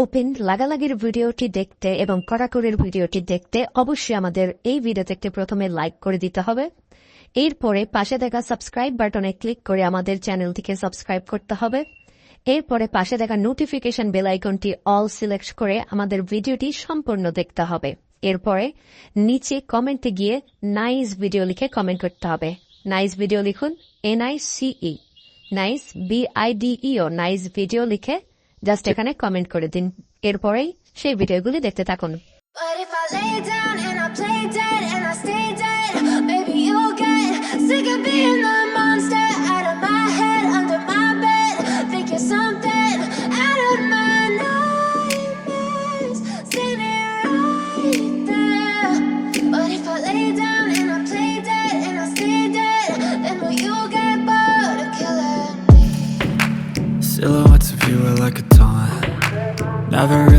Open লাগালাগির ভিডিওটি দেখতে এবং কড়াকড়ির ভিডিওটি দেখতে অবশ্যই আমাদের এই ভিডিওতে একটি প্রথমে লাইক করে দিতে হবে। এরপরে পাশে দেখা সাবস্ক্রাইব বাটনে ক্লিক করে আমাদের চ্যানেলটিকে সাবস্ক্রাইব করতে হবে। এরপরে পাশে দেখা নোটিফিকেশন বেল আইকনটি অল সিলেক্ট করে আমাদের ভিডিওটি সম্পূর্ণ দেখতে হবে। এরপরে নিচে কমেন্টে গিয়ে নাইস ভিডিও লিখে কমেন্ট করতে হবে। নাইস ভিডিও লিখুন, NICE, nice BIDEO, nice video লিখে জাস্ট এখানে কমেন্ট করে দিন। এরপরেই সেই ভিডিওগুলি দেখতে থাকুন। But if I lay down and I play dead and I stay dead, maybe you'll get sick of being the monster out of my head, under my bed. Think you're something out of my nightmares, standing right there. But if I lay down and I play dead and I stay dead, then will you get bored of killing me? Silhouettes of you are like a taunt. Never really